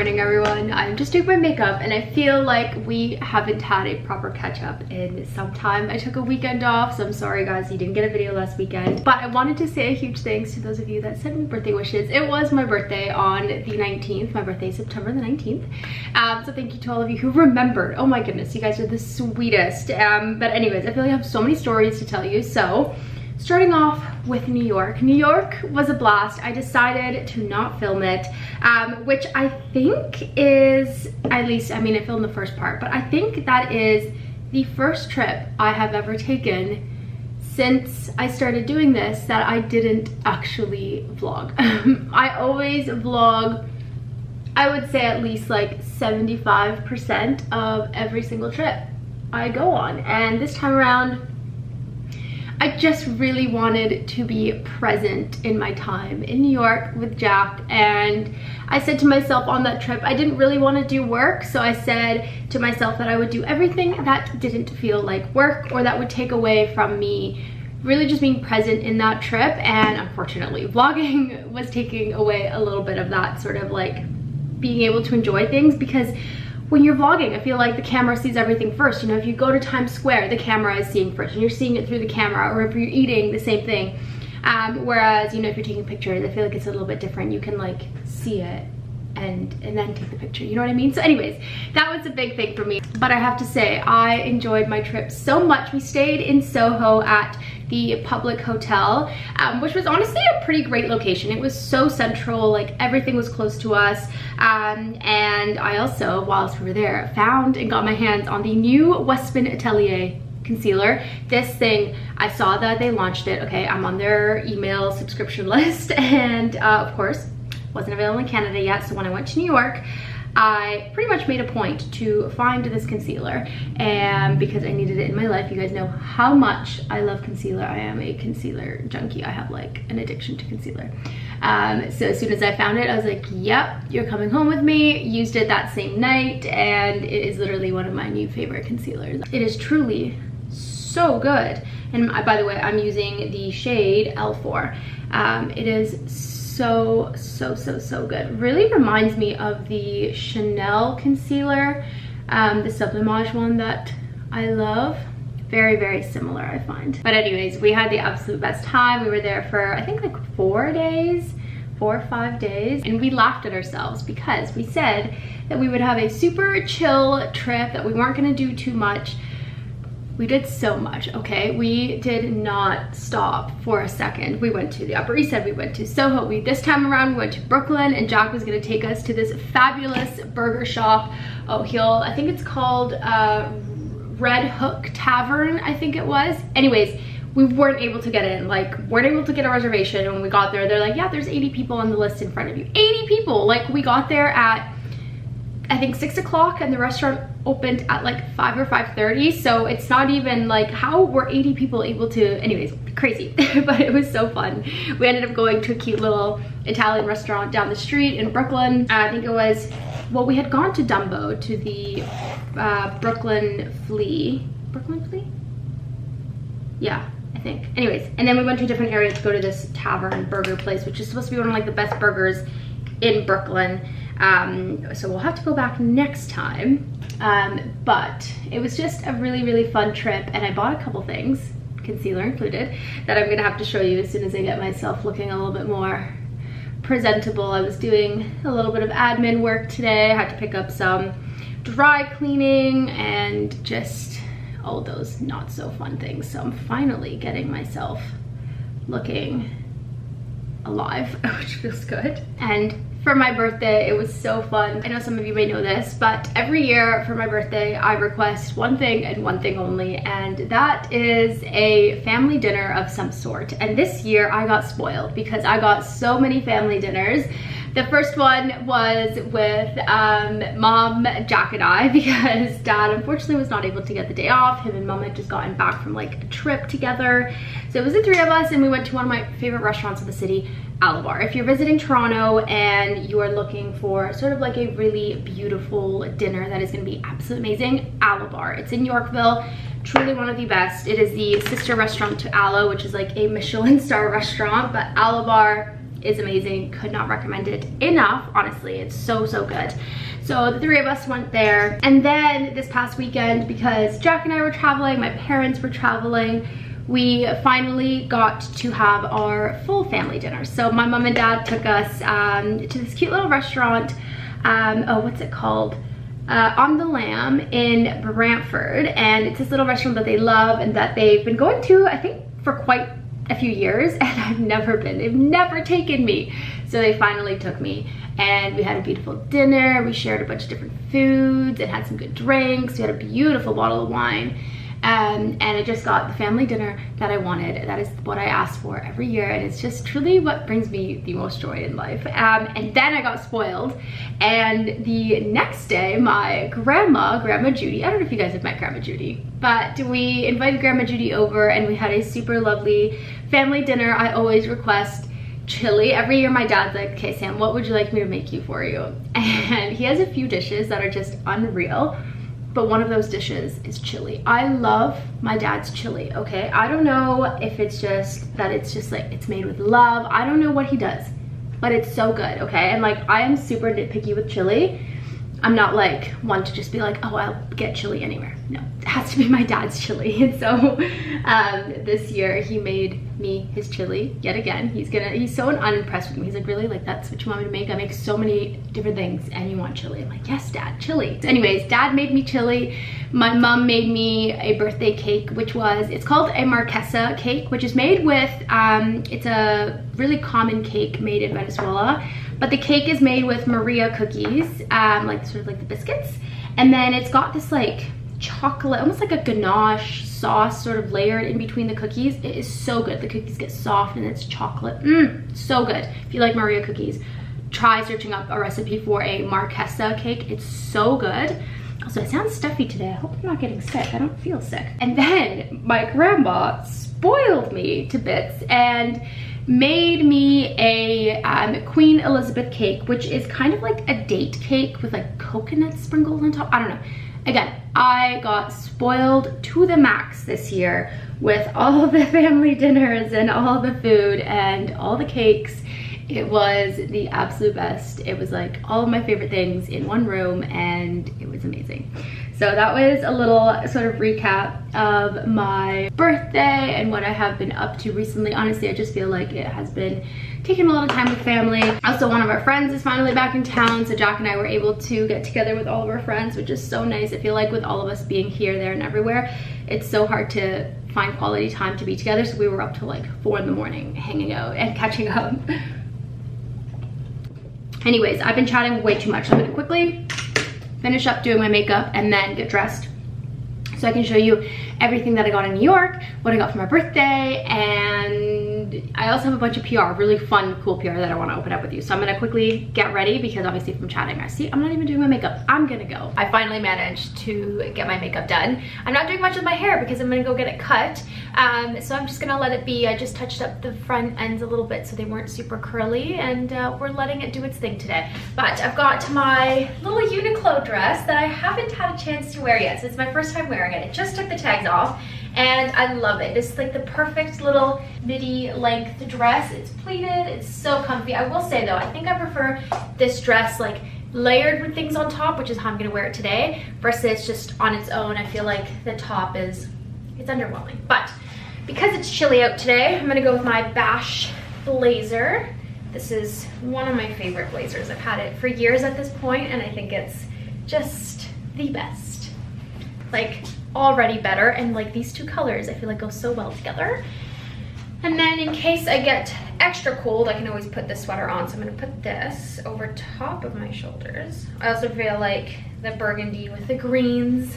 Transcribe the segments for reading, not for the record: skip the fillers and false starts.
morning, everyone. I'm just doing my makeup and I feel like we haven't had a proper catch up in some time. I took a weekend off, so I'm sorry guys you didn't get a video last weekend, but I wanted to say a huge thanks to those of you that sent me birthday wishes. It was my birthday on the 19th. My birthday is September the 19th. So thank you to all of you who remembered. Oh my goodness, you guys are the sweetest. But anyways, I feel like I have so many stories to tell you. So starting off with New York. New York was a blast. I decided to not film it, which I think is, at least, I mean, I filmed the first part, but I think that is the first trip I have ever taken since I started doing this that I didn't actually vlog. I always vlog, I would say at least like 75% of every single trip I go on. And this time around, I just really wanted to be present in my time in New York with Jack, and I said to myself on that trip I didn't really want to do work, so I said to myself that I would do everything that didn't feel like work or that would take away from me really just being present in that trip. And unfortunately vlogging was taking away a little bit of that sort of like being able to enjoy things, because when you're vlogging, I feel like the camera sees everything first. You know, if you go to Times Square, the camera is seeing first and you're seeing it through the camera, or if you're eating, the same thing. Whereas, you know, if you're taking pictures, I feel like it's a little bit different. You can like see it and then take the picture, you know what I mean? So anyways, that was a big thing for me. But I have to say, I enjoyed my trip so much. We stayed in Soho at the Public Hotel, which was honestly a pretty great location. It was so central, like everything was close to us. And I also, whilst we were there, found and got my hands on the new Westman Atelier concealer. This thing, I saw that they launched it. Okay, I'm on their email subscription list, and of course, wasn't available in Canada yet. So when I went to New York, I pretty much made a point to find this concealer, and because I needed it in my life. You guys know how much I love concealer. I am a concealer junkie. I have like an addiction to concealer. So as soon as I found it, I was like, yep, you're coming home with me. Used it that same night, and it is literally one of my new favorite concealers. It is truly so good. And by the way, I'm using the shade L4. It is so good. Really reminds me of the Chanel concealer, the Sublimage one that I love. Very similar, I find. But anyways, we had the absolute best time. We were there for I think like 4 days, 4 or 5 days, and we laughed at ourselves because we said that we would have a super chill trip, that we weren't gonna do too much. We did so much, okay? We did not stop for a second. We went to the Upper East Side, we went to Soho. This time around, we went to Brooklyn, and Jack was gonna take us to this fabulous burger shop. Oh, I think it's called Red Hook Tavern, I think it was. Anyways, we weren't able to get in, like, weren't able to get a reservation. And when we got there, they're like, yeah, there's 80 people on the list in front of you. 80 people! Like, we got there at, I think 6 o'clock, and the restaurant opened at like 5 or 5:30, so it's not even like, how were 80 people able to, anyways, crazy. But it was so fun. We ended up going to a cute little Italian restaurant down the street in Brooklyn. I think it was, well, we had gone to Dumbo, to the Brooklyn Flea. Yeah, I think. Anyways, and then we went to a different area to go to this tavern burger place, which is supposed to be one of like the best burgers in Brooklyn. So we'll have to go back next time. But it was just a really fun trip, and I bought a couple things, concealer included, that I'm gonna have to show you as soon as I get myself looking a little bit more presentable. I was doing a little bit of admin work today. I had to pick up some dry cleaning and just all those not so fun things. So I'm finally getting myself looking alive, which feels good. And for my birthday, it was so fun. I know some of you may know this, but every year for my birthday, I request one thing and one thing only, and that is a family dinner of some sort. And this year I got spoiled because I got so many family dinners. The first one was with Mom, Jack, and I, because Dad unfortunately was not able to get the day off. Him and Mom had just gotten back from like a trip together. So it was the three of us, and we went to one of my favorite restaurants in the city, Alabar. If you're visiting Toronto and you are looking for sort of like a really beautiful dinner that is going to be absolutely amazing, Alabar. It's in Yorkville. Truly one of the best. It is the sister restaurant to Alo, which is like a Michelin star restaurant, but Alabar is amazing. Could not recommend it enough. Honestly, it's so good. So the three of us went there. And then this past weekend, because Jack and I were traveling, my parents were traveling, we finally got to have our full family dinner. So my mom and dad took us to this cute little restaurant. Oh, what's it called? On the Lamb in Brantford. And it's this little restaurant that they love and that they've been going to, I think, for quite a few years, and I've never been. They've never taken me. So they finally took me, and we had a beautiful dinner. We shared a bunch of different foods and had some good drinks. We had a beautiful bottle of wine. And I just got the family dinner that I wanted. That is what I asked for every year, and it's just truly what brings me the most joy in life. And then I got spoiled, and the next day my Grandma Judy, I don't know if you guys have met Grandma Judy, but we invited Grandma Judy over and we had a super lovely family dinner. I always request chili. Every year my dad's like, okay Sam, what would you like me to make for you? And he has a few dishes that are just unreal. But one of those dishes is chili. I love my dad's chili, okay? I don't know if it's just that it's just like, it's made with love. I don't know what he does, but it's so good, okay? And like, I am super nitpicky with chili. I'm not like one to just be like, oh, I'll get chili anywhere. No, it has to be my dad's chili. And so this year he made me his chili yet again. He's so unimpressed with me. He's like, really? Like, that's what you want me to make? I make so many different things and you want chili? I'm like, yes, Dad, chili. So anyways, Dad made me chili. My mom made me a birthday cake, it's called a marquesa cake, which is made with, it's a really common cake made in Venezuela. But the cake is made with Maria cookies, like sort of like the biscuits. And then it's got this like chocolate, almost like a ganache sauce sort of layered in between the cookies. It is so good. The cookies get soft and it's chocolate. So good. If you like Maria cookies, try searching up a recipe for a marquesa cake. It's so good. Also, it sounds stuffy today. I hope I'm not getting sick. I don't feel sick. And then my grandma spoiled me to bits and made me a Queen Elizabeth cake, which is kind of like a date cake with like coconut sprinkled on top. I don't know. Again, I got spoiled to the max this year with all the family dinners and all the food and all the cakes. It was the absolute best. It was like all of my favorite things in one room and it was amazing. So that was a little sort of recap of my birthday and what I have been up to recently. Honestly, I just feel like it has been taking a lot of time with family. Also, one of our friends is finally back in town, so Jack and I were able to get together with all of our friends, which is so nice. I feel like with all of us being here, there, and everywhere, it's so hard to find quality time to be together, so we were up till like 4 in the morning hanging out and catching up. Anyways, I've been chatting way too much, so I'm gonna quickly finish up doing my makeup and then get dressed so I can show you everything that I got in New York, what I got for my birthday, and I also have a bunch of PR, really fun, cool PR that I want to open up with you. So I'm gonna quickly get ready because obviously from chatting, I see I'm not even doing my makeup. I'm gonna go. I finally managed to get my makeup done. I'm not doing much with my hair because I'm gonna go get it cut. So I'm just gonna let it be. I just touched up the front ends a little bit so they weren't super curly, and we're letting it do its thing today. But I've got my little Uniqlo dress that I haven't had a chance to wear yet. So it's my first time wearing it. It just took the tags off and I love it. It's like the perfect little midi length dress. It's pleated, it's so comfy. I will say though, I think I prefer this dress like layered with things on top, which is how I'm gonna wear it today, versus just on its own. I feel like the top it's underwhelming. But because it's chilly out today, I'm gonna go with my Bash blazer. This is one of my favorite blazers. I've had it for years at this point and I think it's just the best. Like already better, and like these two colors I feel like go so well together. And then in case I get extra cold, I can always put this sweater on. So I'm gonna put this over top of my shoulders. I also feel like the burgundy with the greens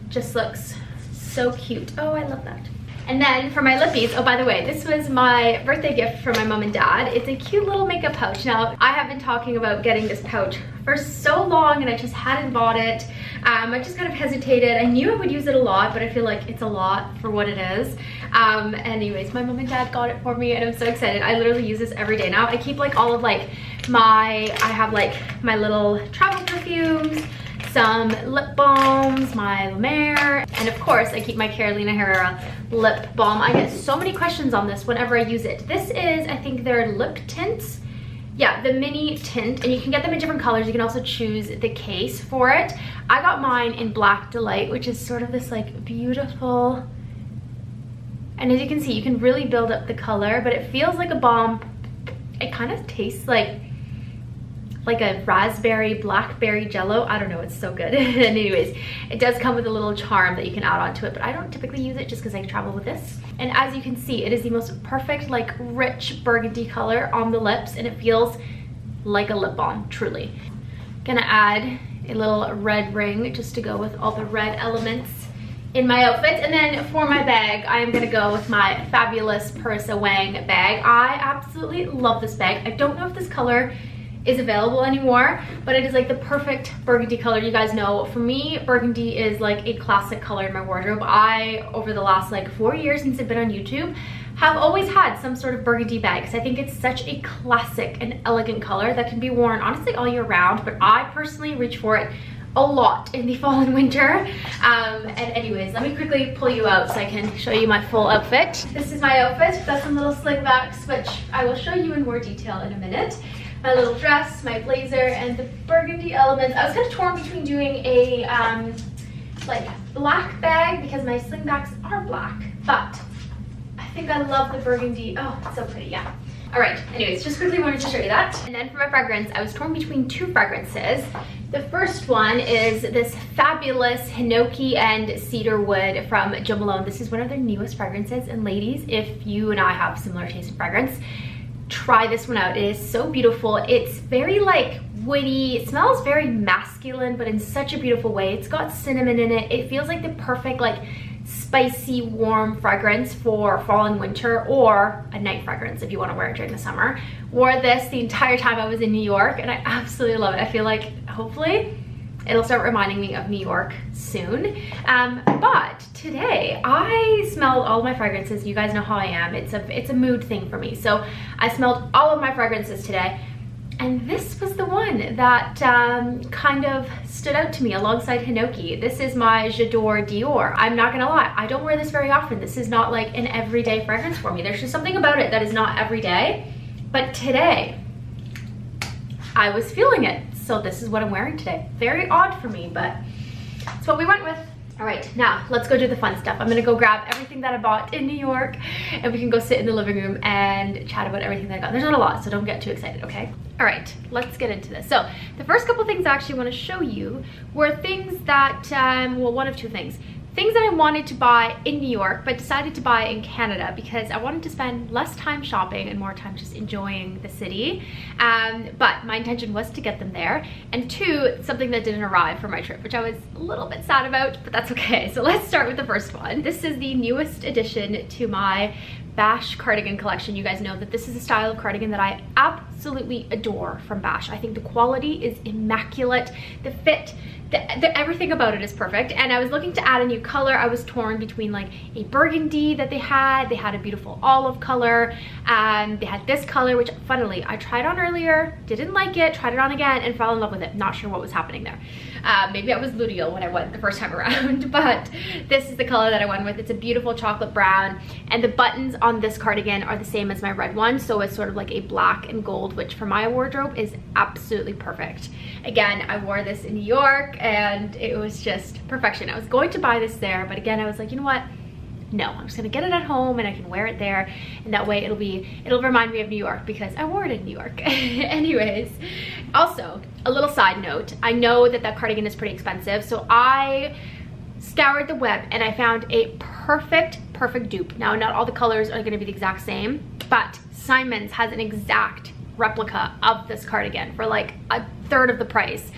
just looks so cute. Oh, I love that. And then for my lippies, oh, by the way, this was my birthday gift from my mom and dad. It's a cute little makeup pouch. Now, I have been talking about getting this pouch for so long and I just hadn't bought it. I just kind of hesitated. I knew I would use it a lot, but I feel like it's a lot for what it is. Anyways, my mom and dad got it for me and I'm so excited. I literally use this every day now. I keep like all of like I have like my little travel perfumes, some lip balms, my La Mer, and of course I keep my Carolina Herrera lip balm. I get so many questions on this whenever I use it. This is, I think they're lip tints. Yeah, the mini tint, and you can get them in different colors. You can also choose the case for it. I got mine in Black Delight, which is sort of this like beautiful, and as you can see, you can really build up the color, but it feels like a balm. It kind of tastes like a raspberry blackberry jello. I don't know, it's so good. And anyways, it does come with a little charm that you can add onto it, but I don't typically use it just because I travel with this. And as you can see, it is the most perfect like rich burgundy color on the lips, and it feels like a lip balm, truly. Gonna add a little red ring just to go with all the red elements in my outfit. And then for my bag, I am gonna go with my fabulous Parissa Wang bag. I absolutely love this bag. I don't know if this color is available anymore, but it is like the perfect burgundy color. You guys know, for me, burgundy is like a classic color in my wardrobe. I, over the last like 4 years since I've been on YouTube, have always had some sort of burgundy bag because I think it's such a classic and elegant color that can be worn honestly all year round, but I personally reach for it a lot in the fall and winter. And anyways, let me quickly pull you out so I can show you my full outfit. This is my outfit. I've got some little slingbacks, which I will show you in more detail in a minute. My little dress, my blazer, and the burgundy elements. I was kind of torn between doing a like black bag because my slingbacks are black, but I think I love the burgundy. Oh, it's so pretty, yeah. All right, anyways, just quickly wanted to show you that. And then for my fragrance, I was torn between two fragrances. The first one is this fabulous Hinoki and Cedarwood from Jo Malone. This is one of their newest fragrances, and ladies, if you and I have similar taste in fragrance, try this one out. It is so beautiful. It's very like woody. It smells very masculine, but in such a beautiful way. It's got cinnamon in it. It feels like the perfect like spicy warm fragrance for fall and winter, or a night fragrance if you want to wear it during the summer. Wore this the entire time I was in New York, and I absolutely love it. I feel like hopefully it'll start reminding me of New York soon. But today I smelled all of my fragrances. You guys know how I am. It's a mood thing for me. So I smelled all of my fragrances today, and this was the one that kind of stood out to me alongside Hinoki. This is my J'adore Dior. I'm not gonna lie, I don't wear this very often. This is not like an everyday fragrance for me. There's just something about it that is not everyday. But today, I was feeling it. So this is what I'm wearing today. Very odd for me, but it's what we went with. All right, now let's go do the fun stuff. I'm gonna go grab everything that I bought in New York, and we can go sit in the living room and chat about everything that I got. There's not a lot, so don't get too excited, okay? All right, let's get into this. So the first couple things I actually wanna show you were things that, well, one of two things. Things that I wanted to buy in New York, but decided to buy in Canada because I wanted to spend less time shopping and more time just enjoying the city. But my intention was to get them there. And two, something that didn't arrive for my trip, which I was a little bit sad about, but that's okay. So let's start with the first one. This is the newest addition to my Bash cardigan collection. You guys know that this is a style of cardigan that I absolutely adore from Bash. I think the quality is immaculate. The fit, everything about it is perfect. And I was looking to add a new color. I was torn between like a burgundy that they had a beautiful olive color, and they had this color, which funnily I tried on earlier, didn't like it, tried it on again and fell in love with it. Not sure what was happening there. Maybe I was luteal when I went the first time around, but this is the color that I went with. It's a beautiful chocolate brown, and the buttons on this cardigan are the same as my red one, so it's sort of like a black and gold, which for my wardrobe is absolutely perfect. Again, I wore this in New York and it was just perfection. I was going to buy this there, but again I was like, you know what, no, I'm just gonna get it at home and I can wear it there, and that way it'll remind me of New York because I wore it in New York. Anyways, also a little side note, I know that cardigan is pretty expensive, so I scoured the web and I found a perfect dupe. Now, not all the colors are gonna be the exact same, but Simon's has an exact replica of this cardigan for like a third of the price.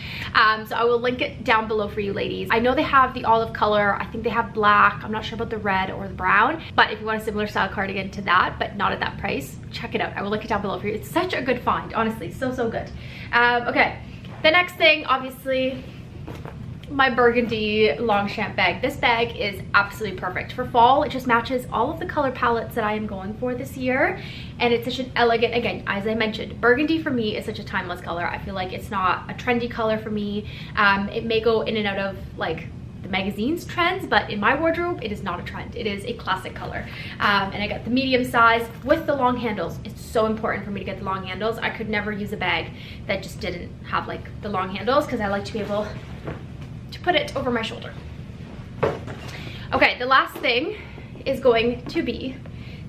So I will link it down below for you ladies. I know they have the olive color, I think they have black, I'm not sure about the red or the brown, but if you want a similar style cardigan to that but not at that price, check it out. I will link it down below for you. It's such a good find, honestly, so good. Okay, the next thing, obviously my burgundy Longchamp bag. This bag is absolutely perfect for fall. It just matches all of the color palettes that I am going for this year, and it's such an elegant, again, as I mentioned, burgundy for me is such a timeless color. I feel like it's not a trendy color for me. It may go in and out of like the magazine's trends, but in my wardrobe it is not a trend. It is a classic color. And I got the medium size with the long handles. It's so important for me to get the long handles. I could never use a bag that just didn't have like the long handles, because I like to be able to put it over my shoulder. Okay, the last thing is going to be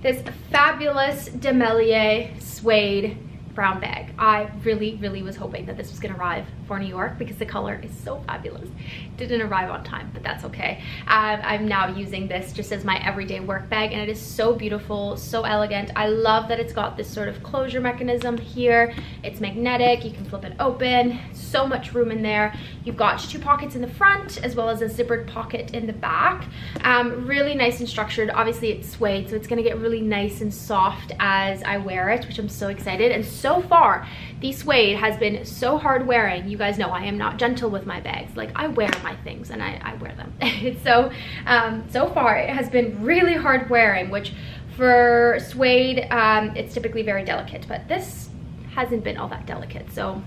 this fabulous Demier suede brown bag. I really was hoping that this was gonna arrive for New York because the color is so fabulous. It didn't arrive on time, but that's okay. I'm now using this just as my everyday work bag, and it is so beautiful, so elegant. I love that it's got this sort of closure mechanism here. It's magnetic, you can flip it open, so much room in there. You've got 2 pockets in the front as well as a zippered pocket in the back. Really nice and structured. Obviously it's suede, so it's gonna get really nice and soft as I wear it, which I'm so excited. And so far, the suede has been so hard wearing. You guys know I am not gentle with my bags. Like, I wear my things and I wear them. So so far it has been really hard wearing, which for suede, it's typically very delicate, but this hasn't been all that delicate. So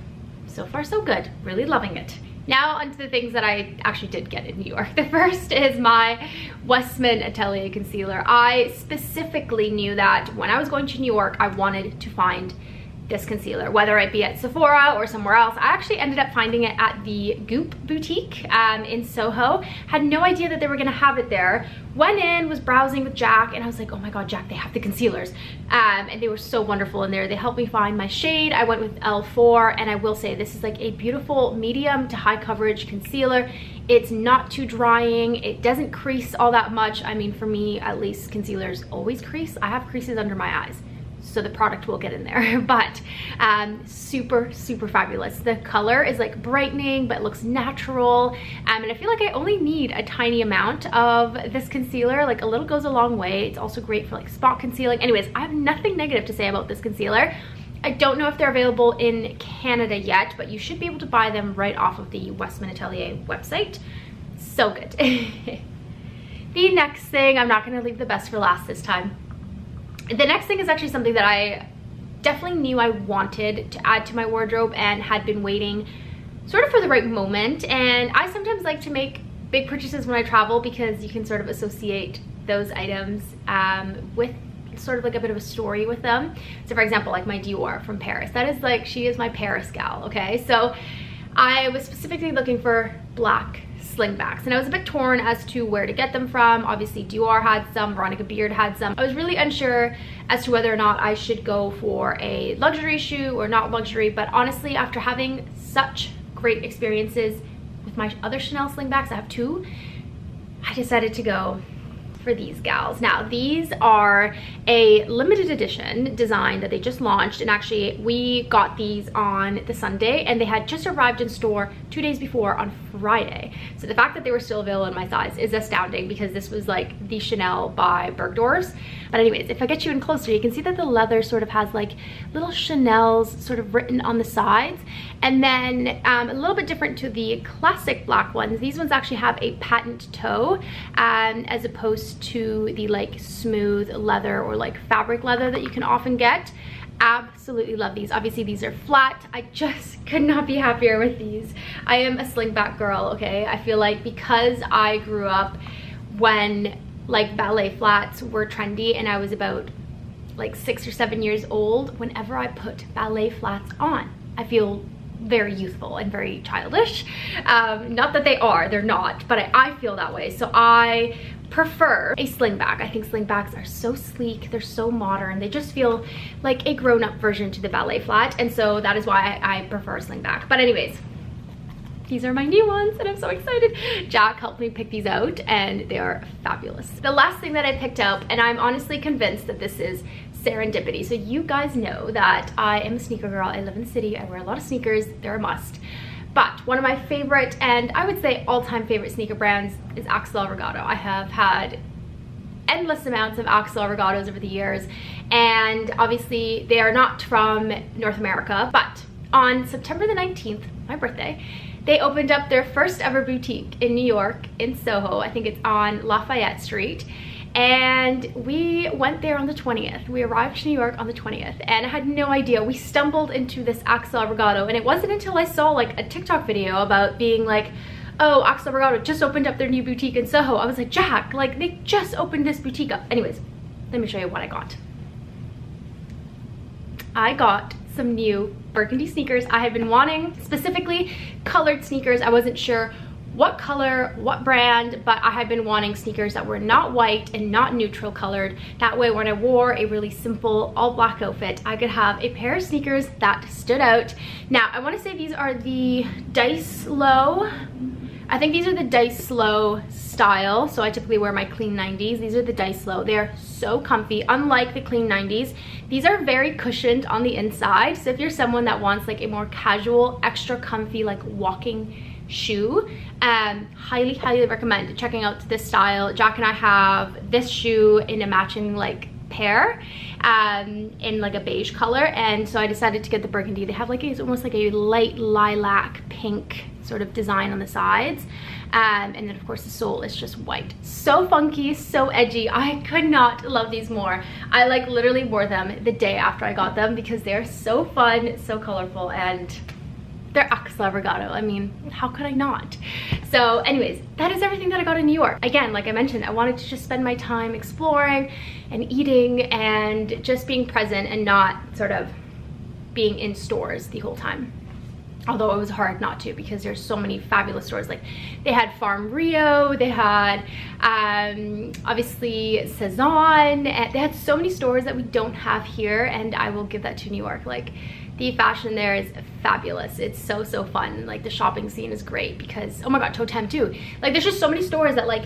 far so good. Really loving it. Now onto the things that I actually did get in New York. The first is my Westman Atelier concealer. I specifically knew that when I was going to New York, I wanted to find this concealer, whether it be at Sephora or somewhere else. I actually ended up finding it at the Goop boutique in Soho. Had no idea that they were gonna have it there. Went in, was browsing with Jack, and I was like, oh my god, Jack, they have the concealers. And they were so wonderful in there. They helped me find my shade. I went with L4, and I will say this is like a beautiful medium to high coverage concealer. It's not too drying. It doesn't crease all that much. I mean, for me, at least, concealers always crease. I have creases under my eyes, so the product will get in there. But super fabulous. The color is like brightening but looks natural, and I feel like I only need a tiny amount of this concealer. Like, a little goes a long way. It's also great for like spot concealing. Anyways, I have nothing negative to say about this concealer. I don't know if they're available in Canada yet, but you should be able to buy them right off of the Westman Atelier website. So good. The next thing, I'm not going to leave the best for last this time. The next thing is actually something that I definitely knew I wanted to add to my wardrobe and had been waiting sort of for the right moment. And I sometimes like to make big purchases when I travel because you can sort of associate those items with sort of like a bit of a story with them. So for example, like my Dior from Paris, that is like, she is my Paris gal, okay? So I was specifically looking for black slingbacks, and I was a bit torn as to where to get them from. Obviously Dior had some, Veronica Beard had some. I was really unsure as to whether or not I should go for a luxury shoe or not luxury, but honestly, after having such great experiences with my other Chanel slingbacks, I have 2, I decided to go for these gals. Now, these are a limited edition design that they just launched, and actually we got these on the Sunday and they had just arrived in store 2 days before on Friday. So the fact that they were still available in my size is astounding, because this was like the Chanel by Bergdorf's. But anyways, if I get you in closer, you can see that the leather sort of has like little Chanel's sort of written on the sides. And then a little bit different to the classic black ones, these ones actually have a patent toe as opposed to the like smooth leather or like fabric leather that you can often get. Absolutely love these. Obviously these are flat. I just could not be happier with these. I am a slingback girl, okay? I feel like because I grew up when like ballet flats were trendy and I was about like 6 or 7 years old, whenever I put ballet flats on, I feel very youthful and very childish. Not that they are, they're not, but I feel that way. So I prefer a slingback. I think slingbacks are so sleek, they're so modern, they just feel like a grown-up version to the ballet flat, and so that is why I prefer a slingback. But anyways, these are my new ones and I'm so excited. Jack helped me pick these out and they are fabulous. The last thing that I picked up, and I'm honestly convinced that this is serendipity. So you guys know that I am a sneaker girl. I live in the city, I wear a lot of sneakers, they're a must. But one of my favorite, and I would say all-time favorite sneaker brands is Axel Regato. I have had endless amounts of Axel Regatos over the years, and obviously they are not from North America, but on September the 19th, my birthday, They opened up their first ever boutique in New York, in Soho. I think it's on Lafayette Street. And we went there on the 20th. We arrived to New York on the 20th, and I had no idea. We stumbled into this Axel Regato, and it wasn't until I saw like a TikTok video about being like, oh, Axel Regato just opened up their new boutique in Soho. I was like, Jack, like they just opened this boutique up. Anyways, let me show you what I got. I got some new burgundy sneakers. I had been wanting specifically colored sneakers. I wasn't sure what color, what brand, but I had been wanting sneakers that were not white and not neutral colored. That way when I wore a really simple all black outfit, I could have a pair of sneakers that stood out. Now, I want to say these are the Dice Low. I think these are the Dice Low style. So I typically wear my clean 90s. These are the Dice Low. They're so comfy, unlike the clean 90s. These are very cushioned on the inside. So if you're someone that wants like a more casual, extra comfy, like walking shoe, highly recommend checking out this style. Jack and I have this shoe in a matching like pair in like a beige color, and so I decided to get the burgundy. They have like it's almost like a light lilac pink sort of design on the sides, and then of course the sole is just white. So funky, so edgy. I could not love these more. I like literally wore them the day after I got them because they're so fun, so colorful, and they're Axel Regato. I mean, how could I not? So anyways, that is everything that I got in New York. Again, like I mentioned, I wanted to just spend my time exploring and eating and just being present and not sort of being in stores the whole time. Although it was hard not to because there's so many fabulous stores. Like they had Farm Rio, they had obviously Cezanne, and they had so many stores that we don't have here, and I will give that to New York. Like the fashion there is fabulous. It's so fun. Like the shopping scene is great because, oh my god, Totem too. Like there's just so many stores that like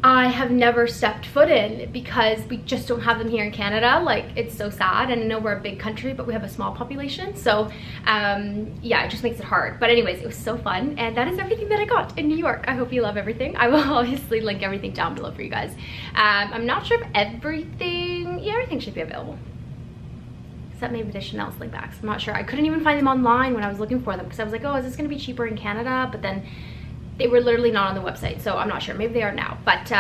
I have never stepped foot in because we just don't have them here in Canada. Like it's so sad, and I know we're a big country but we have a small population, so yeah, it just makes it hard. But anyways, it was so fun, and that is everything that I got in New York. I hope you love everything. I will obviously link everything down below for you guys. I'm not sure if everything should be available except maybe the Chanel slingbacks. I'm not sure. I couldn't even find them online when I was looking for them because I was like, oh, is this gonna be cheaper in Canada? But then they were literally not on the website, so I'm not sure. Maybe they are now. But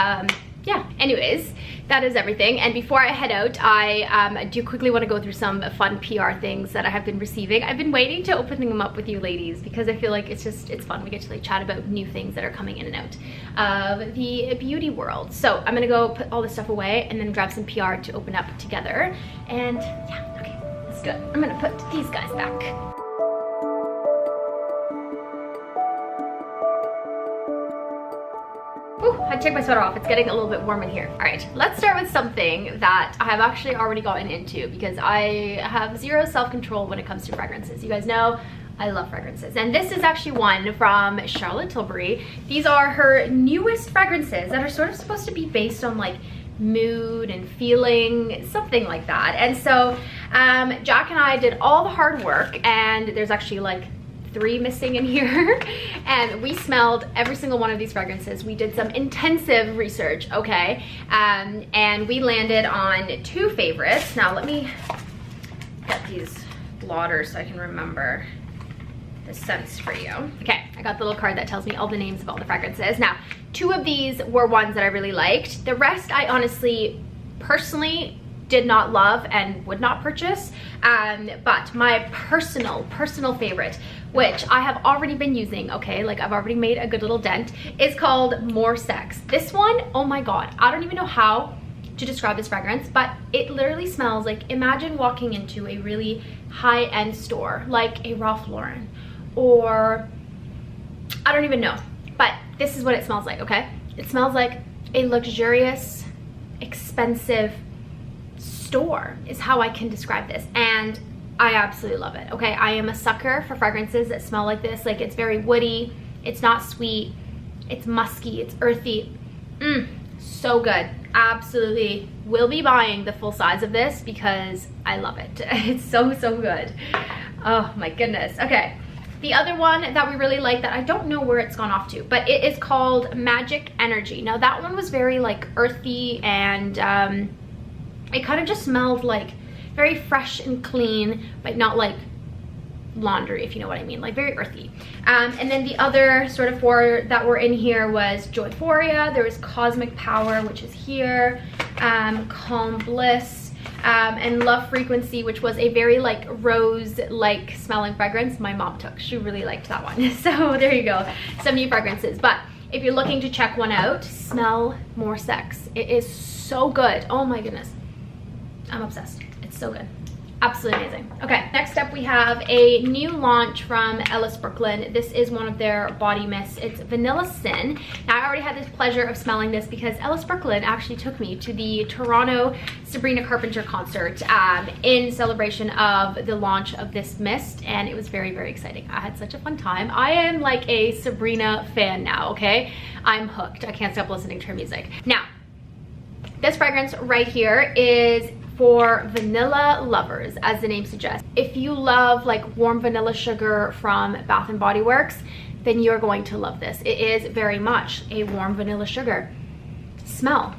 yeah, anyways, that is everything. And before I head out, I do quickly want to go through some fun PR things that I have been receiving. I've been waiting to open them up with you ladies because I feel like it's fun. We get to like chat about new things that are coming in and out of the beauty world. So I'm gonna go put all this stuff away and then grab some PR to open up together. And yeah, okay, let's do it. I'm gonna put these guys back. Ooh, I took my sweater off. It's getting a little bit warm in here. All right, let's start with something that I have actually already gotten into because I have zero self-control when it comes to fragrances. You guys know I love fragrances. And this is actually one from Charlotte Tilbury. These are her newest fragrances that are sort of supposed to be based on like mood and feeling, something like that. And so Jack and I did all the hard work, and there's actually like 3 missing in here, and we smelled every single one of these fragrances. We did some intensive research, okay, and we landed on 2 favorites. Now let me get these blotters so I can remember the scents for you. Okay, I got the little card that tells me all the names of all the fragrances. Now 2 of these were ones that I really liked. The rest I honestly, personally, did not love and would not purchase, but my personal favorite, which I have already been using, okay, like I've already made a good little dent, is called More Sex. This one, oh my god, I don't even know how to describe this fragrance, but it literally smells like, imagine walking into a really high-end store like a Ralph Lauren, or I don't even know, but this is what it smells like, okay? It smells like a luxurious, expensive store is how I can describe this, and I absolutely love it. Okay, I am a sucker for fragrances that smell like this. Like, it's very woody, it's not sweet, it's musky, it's earthy. So good. Absolutely will be buying the full size of this because I love it. It's so good. Oh my goodness. Okay, the other one that we really like that I don't know where it's gone off to, but it is called Magic Energy. Now that one was very like earthy, and it kind of just smelled like very fresh and clean, but not like laundry, if you know what I mean, like very earthy. And then the other sort of 4 that were in here was Joyphoria, there was Cosmic Power, which is here, Calm Bliss, and Love Frequency, which was a very like rose-like smelling fragrance my mom took. She really liked that one. So there you go, some new fragrances. But if you're looking to check one out, Smell More Sex. It is so good. Oh my goodness, I'm obsessed. It's so good. Absolutely amazing. Okay, next up we have a new launch from Ellis Brooklyn. This is one of their body mists. It's Vanilla Sin. Now, I already had this pleasure of smelling this because Ellis Brooklyn actually took me to the Toronto Sabrina Carpenter concert in celebration of the launch of this mist, and it was very, very exciting. I had such a fun time. I am like a Sabrina fan now, okay? I'm hooked. I can't stop listening to her music. Now, this fragrance right here is for vanilla lovers, as the name suggests. If you love like warm vanilla sugar from Bath and Body Works, then you're going to love this. It is very much a warm vanilla sugar smell,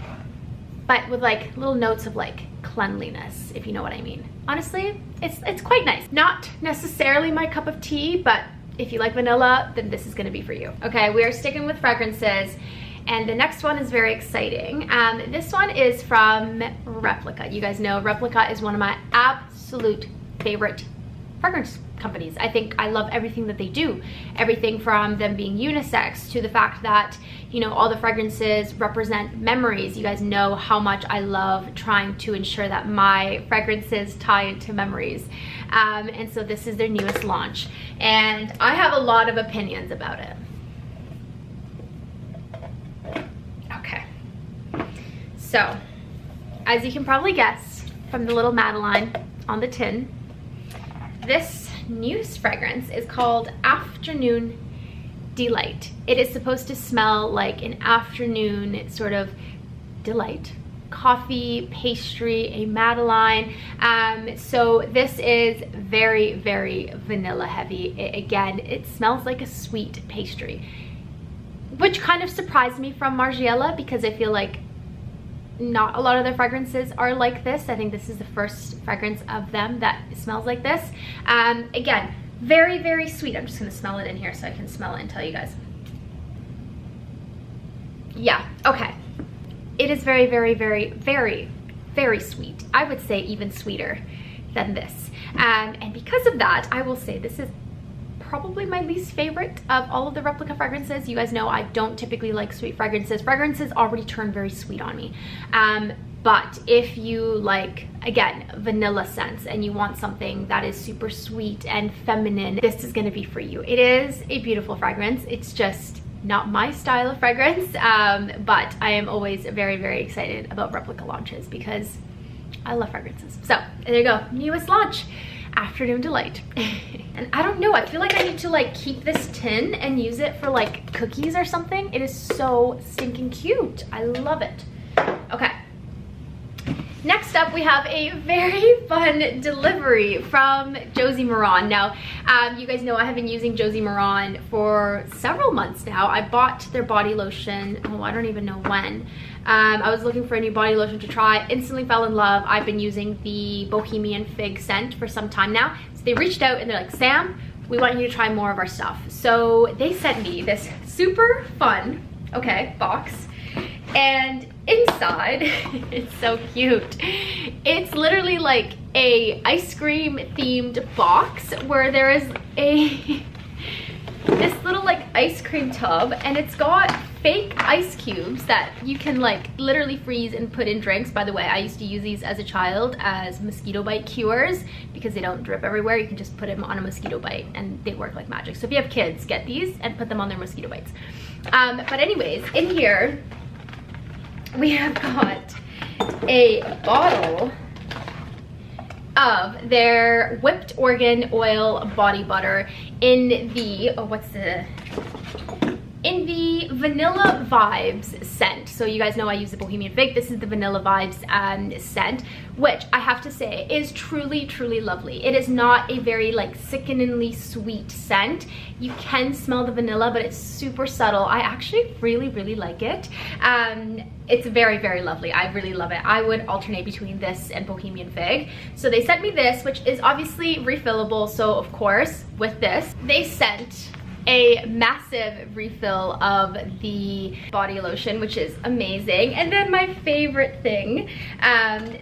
but with like little notes of like cleanliness, if you know what I mean. Honestly, it's quite nice. Not necessarily my cup of tea, but if you like vanilla, then this is gonna be for you. Okay, we are sticking with fragrances. And the next one is very exciting. This one is from Replica. You guys know Replica is one of my absolute favorite fragrance companies. I think I love everything that they do. Everything from them being unisex to the fact that, you know, all the fragrances represent memories. You guys know how much I love trying to ensure that my fragrances tie into memories. And so this is their newest launch. And I have a lot of opinions about it. So, as you can probably guess from the little Madeline on the tin, this new fragrance is called Afternoon Delight. It is supposed to smell like an afternoon sort of delight. Coffee, pastry, a Madeline. So this is very, very vanilla heavy. Again, it smells like a sweet pastry, which kind of surprised me from Margiela because I feel like not a lot of their fragrances are like this. I think this is the first fragrance of them that smells like this. Again, very, very sweet. I'm just gonna smell it in here so I can smell it and tell you guys. Yeah, okay. It is very, very, very, very, very sweet. I would say even sweeter than this. And because of that, I will say this is probably my least favorite of all of the Replica fragrances. You guys know I don't typically like sweet fragrances. Fragrances already turn very sweet on me. But if you like, again, vanilla scents and you want something that is super sweet and feminine, this is gonna be for you. It is a beautiful fragrance. It's just not my style of fragrance, but I am always very, very excited about Replica launches because I love fragrances. So there you go, newest launch. Afternoon Delight. And I don't know, I feel like I need to like keep this tin and use it for like cookies or something. It is so stinking cute. I love it. Okay. Next up, we have a very fun delivery from Josie Maran. Now, you guys know I have been using Josie Maran for several months now. I bought their body lotion, oh, I don't even know when. I was looking for a new body lotion to try, instantly fell in love. I've been using the Bohemian Fig scent for some time now. So they reached out and they're like, Sam, we want you to try more of our stuff. So they sent me this super fun, okay, box. And inside, it's so cute. It's literally like a ice cream themed box where there is this little like ice cream tub, and it's got fake ice cubes that you can like literally freeze and put in drinks. By the way, I used to use these as a child as mosquito bite cures because they don't drip everywhere. You can just put them on a mosquito bite and they work like magic. So if you have kids, get these and put them on their mosquito bites. But anyways, in here we have got a bottle of their whipped organ oil body butter in the, in the Vanilla Vibes scent. So you guys know I use the Bohemian Fig. This is the Vanilla Vibes scent, which I have to say is truly, truly lovely. It is not a very like sickeningly sweet scent. You can smell the vanilla, but it's super subtle. I actually really, really like it. It's very, very lovely. I really love it. I would alternate between this and Bohemian Fig. So they sent me this, which is obviously refillable. So of course, with this, they sent a massive refill of the body lotion, which is amazing. And then my favorite thing,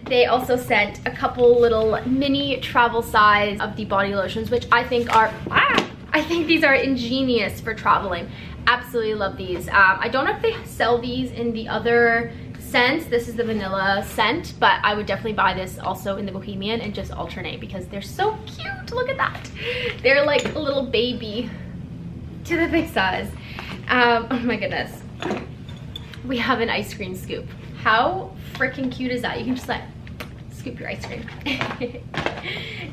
they also sent a couple little mini travel size of the body lotions, which I think are, I think these are ingenious for traveling. Absolutely love these. I don't know if they sell these in the other scents. This is the vanilla scent, but I would definitely buy this also in the Bohemian and just alternate because they're so cute. Look at that. They're like a little baby to the big size. Oh my goodness. We have an ice cream scoop. How freaking cute is that? You can just like scoop your ice cream.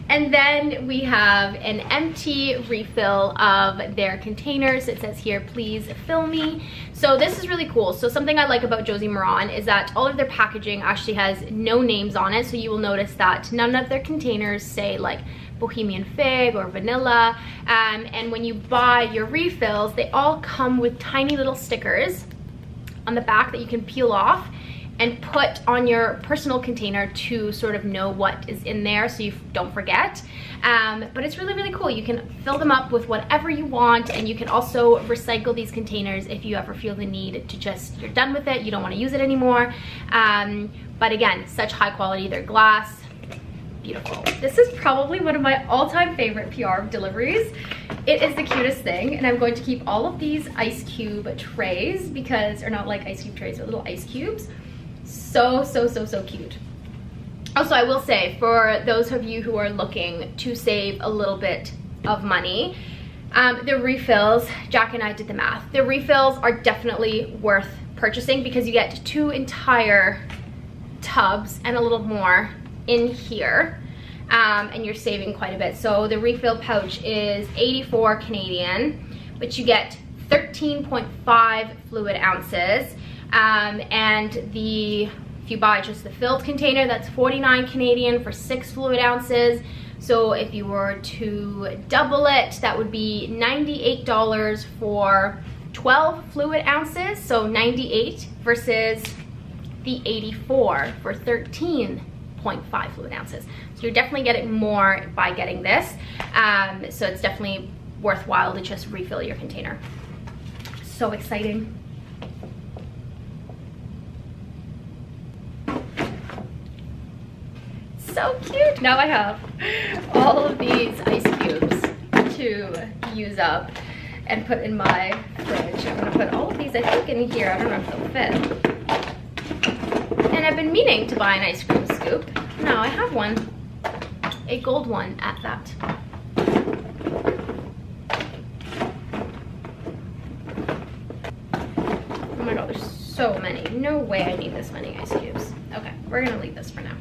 And then we have an empty refill of their containers. It says here, please fill me. So this is really cool. So something I like about Josie Maran is that all of their packaging actually has no names on it. So you will notice that none of their containers say like Bohemian Fig or vanilla. And when you buy your refills, they all come with tiny little stickers on the back that you can peel off and put on your personal container to sort of know what is in there so you don't forget. But it's really, really cool. You can fill them up with whatever you want, and you can also recycle these containers if you ever feel the need to just, you're done with it, you don't want to use it anymore. But again, such high quality, they're glass, beautiful. This is probably one of my all-time favorite PR deliveries. It is the cutest thing, and I'm going to keep all of these ice cube trays because, or not like ice cube trays, but little ice cubes. So, so, so, so cute. Also, I will say, for those of you who are looking to save a little bit of money, the refills, Jack and I did the math. The refills are definitely worth purchasing because you get 2 entire tubs and a little more in here, and you're saving quite a bit. So the refill pouch is 84 Canadian, but you get 13.5 fluid ounces. And if you buy just the filled container, that's 49 Canadian for 6 fluid ounces. So if you were to double it, that would be $98 for 12 fluid ounces. So 98 versus the 84 for 13.5 fluid ounces. So you're definitely getting more by getting this. So it's definitely worthwhile to just refill your container. So exciting. So cute. Now I have all of these ice cubes to use up and put in my fridge. I'm gonna put all of these, I think, in here. I don't know if they'll fit. And I've been meaning to buy an ice cream scoop. Now I have one, a gold one at that. Oh my god, there's so many. No way I need this many ice cubes. Okay, we're gonna leave this for now.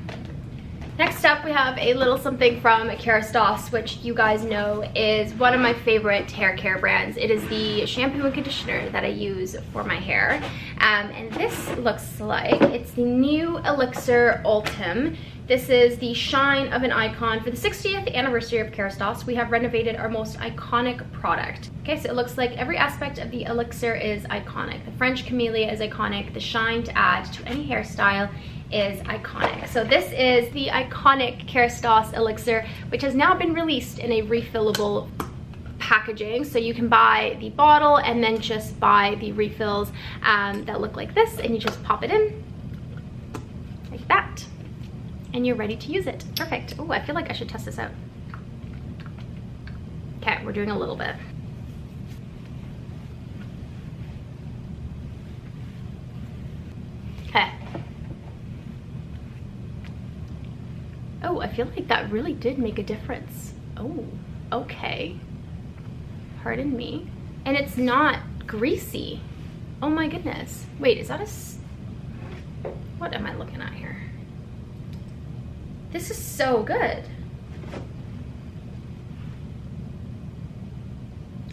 Next up, we have a little something from Kerastase, which you guys know is one of my favorite hair care brands. It is the shampoo and conditioner that I use for my hair. And this looks like, it's the new Elixir Ultim. This is the shine of an icon. For the 60th anniversary of Kerastase, we have renovated our most iconic product. Okay, so it looks like every aspect of the Elixir is iconic. The French Camellia is iconic. The shine to add to any hairstyle is iconic. So this is the iconic Kerastase Elixir, which has now been released in a refillable packaging. So you can buy the bottle and then just buy the refills that look like this, and you just pop it in like that, and you're ready to use it. Perfect. Oh, I feel like I should test this out. Okay, we're doing a little bit. Okay. Oh, I feel like that really did make a difference. Oh, okay. Pardon me. And it's not greasy. Oh my goodness. Wait, is that what am I looking at here? This is so good.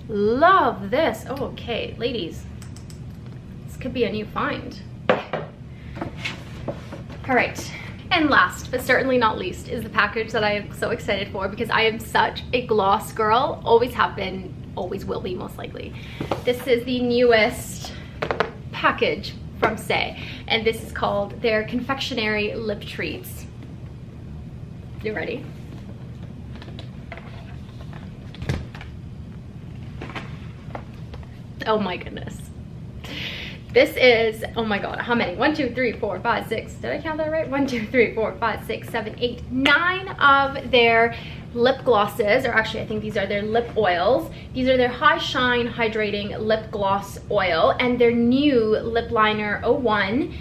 Love this. Oh, okay, ladies. could be a new find. All right. And last, but certainly not least, is the package that I am so excited for because I am such a gloss girl. Always have been, always will be most likely. This is the newest package from Say, and this is called their confectionery lip treats. You ready? Oh my goodness. This is, oh my god, how many? 1, 2, 3, 4, 5, 6. Did I count that right? 1, 2, 3, 4, 5, 6, 7, 8, 9 of their lip glosses, or actually I think these are their lip oils. These are their High Shine Hydrating Lip Gloss Oil and their new Lip Liner 01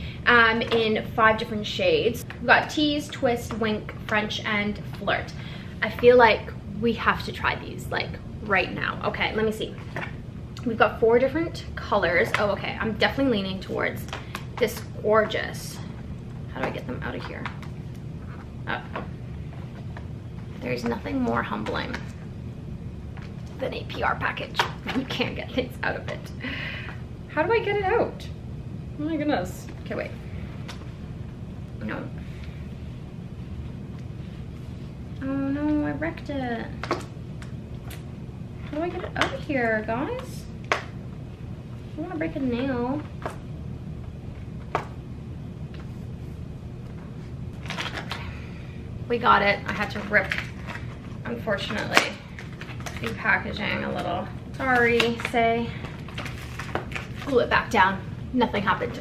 in 5 different shades. We've got Tease, Twist, Wink, French, and Flirt. I feel like we have to try these like right now. Okay, let me see. We've got 4 different colors. Oh, okay, I'm definitely leaning towards this gorgeous. How do I get them out of here? Oh. There's nothing more humbling than a PR package when you can't get things out of it. How do I get it out? Oh my goodness. Okay, wait. No. Oh no, I wrecked it. How do I get it out of here, guys? I don't want to break a nail. We got it. I had to rip, unfortunately, the packaging a little. Sorry, Say. Glue it back down. Nothing happened.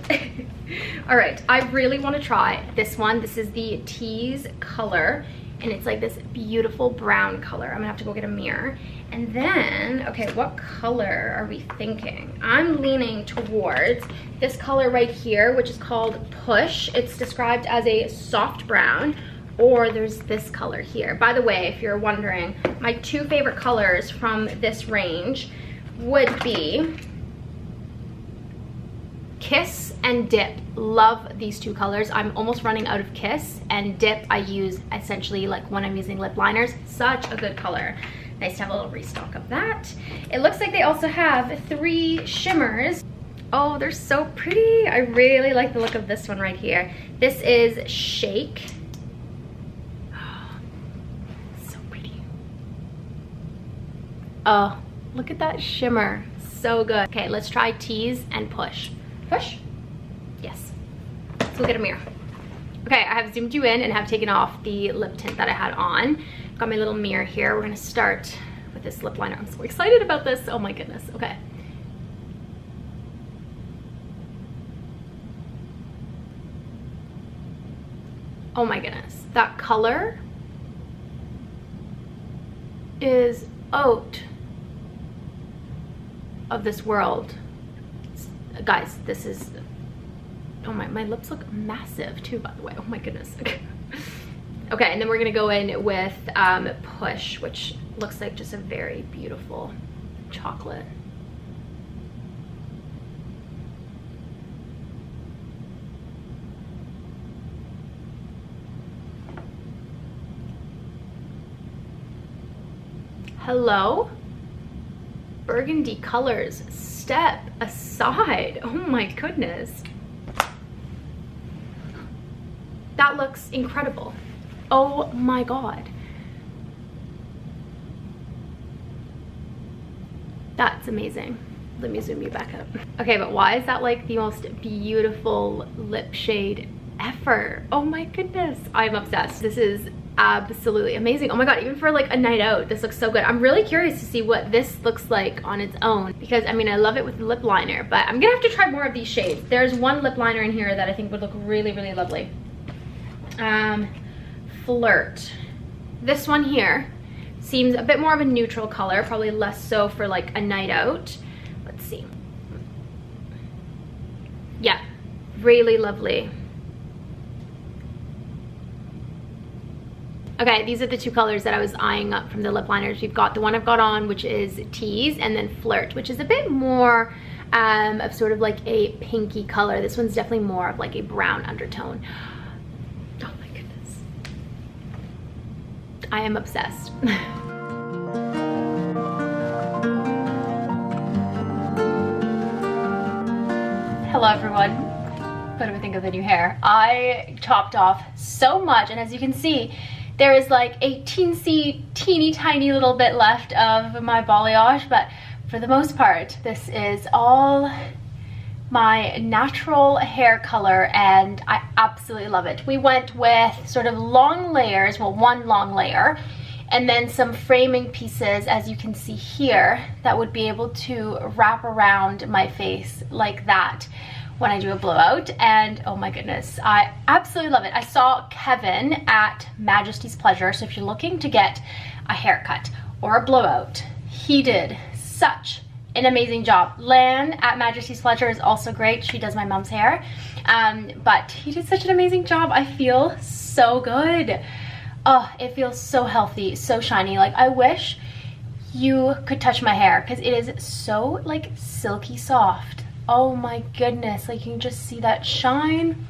All right, I really want to try this one. This is the Tease color, and it's like this beautiful brown color. I'm gonna have to go get a mirror. And then, okay, what color are we thinking? I'm leaning towards this color right here, which is called Push. It's described as a soft brown, or there's this color here. By the way, if you're wondering, my 2 favorite colors from this range would be Kiss and Dip. Love these 2 colors. I'm almost running out of Kiss, and Dip I use essentially like when I'm using lip liners. Such a good color. Nice to have a little restock of that. It looks like they also have 3 shimmers. Oh, they're so pretty. I really like the look of this one right here. This is Shake. Oh, so pretty. Oh, look at that shimmer. So good. Okay, let's try Tease and Push. Push? Yes. Let's go get a mirror. Okay, I have zoomed you in and have taken off the lip tint that I had on. Got my little mirror here. We're gonna start with this lip liner. I'm so excited about this. Oh my goodness. Okay. Oh my goodness. That color is out of this world. Guys, this is, oh my lips look massive too, by the way. Oh my goodness. Okay. Okay, and then we're gonna go in with Push, which looks like just a very beautiful chocolate. Hello? Burgundy colors, step aside. Oh my goodness. That looks incredible. Oh my god. That's amazing. Let me zoom you back up. Okay, but why is that like the most beautiful lip shade ever? Oh my goodness. I'm obsessed. This is absolutely amazing. Oh my god, even for like a night out, this looks so good. I'm really curious to see what this looks like on its own, because I mean, I love it with the lip liner, but I'm gonna have to try more of these shades. There's one lip liner in here that I think would look really, really lovely. Flirt. This one here seems a bit more of a neutral color, probably less so for like a night out. Let's see. Yeah, really lovely. Okay, these are the 2 colors that I was eyeing up from the lip liners. We've got the one I've got on, which is Tease, and then Flirt, which is a bit more of sort of like a pinky color. This one's definitely more of like a brown undertone. Oh my goodness. I am obsessed. Hello everyone. What do we think of the new hair? I chopped off so much, and as you can see, there is like a teeny tiny little bit left of my balayage, but for the most part, this is all my natural hair color and I absolutely love it. We went with sort of long layers, well, one long layer, and then some framing pieces, as you can see here, that would be able to wrap around my face like that when I do a blowout. And oh my goodness, I absolutely love it. I saw Kevin at Majesty's Pleasure, so if you're looking to get a haircut or a blowout, he did such an amazing job. Lan at Majesty's Pleasure is also great. She does my mom's hair, but he did such an amazing job. I feel so good. Oh, it feels so healthy, so shiny. Like, I wish you could touch my hair because it is so like silky soft. Oh my goodness, like you can just see that shine.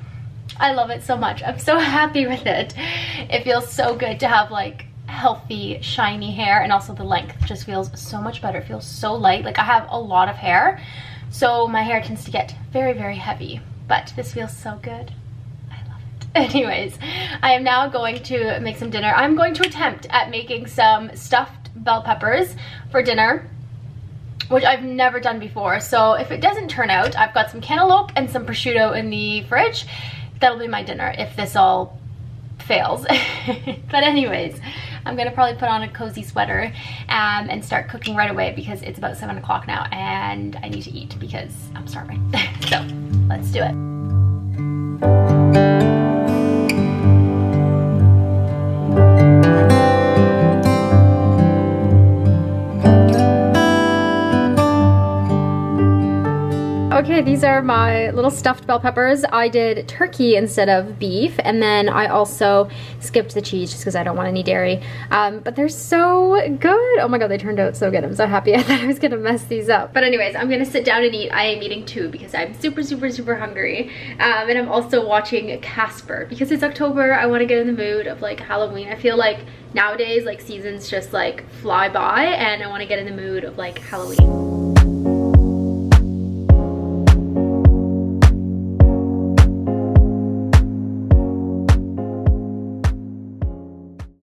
I love it so much. I'm so happy with it. It feels so good to have like healthy, shiny hair, and also the length just feels so much better. It feels so light. Like, I have a lot of hair, so my hair tends to get very, very heavy, but this feels so good. Anyways, I am now going to make some dinner. I'm going to attempt at making some stuffed bell peppers for dinner, which I've never done before. So if it doesn't turn out, I've got some cantaloupe and some prosciutto in the fridge. That'll be my dinner if this all fails. But anyways, I'm gonna probably put on a cozy sweater and start cooking right away because it's about 7 o'clock now and I need to eat because I'm starving. So let's do it. Okay, these are my little stuffed bell peppers. I did turkey instead of beef, and then I also skipped the cheese just because I don't want any dairy. But they're so good. Oh my god, they turned out so good. I'm so happy. I thought I was gonna mess these up. But anyways, I'm gonna sit down and eat. I am eating too because I'm super hungry. And I'm also watching Casper because it's October. I want to get in the mood of like Halloween. I feel like nowadays like seasons just like fly by, and I want to get in the mood of like Halloween.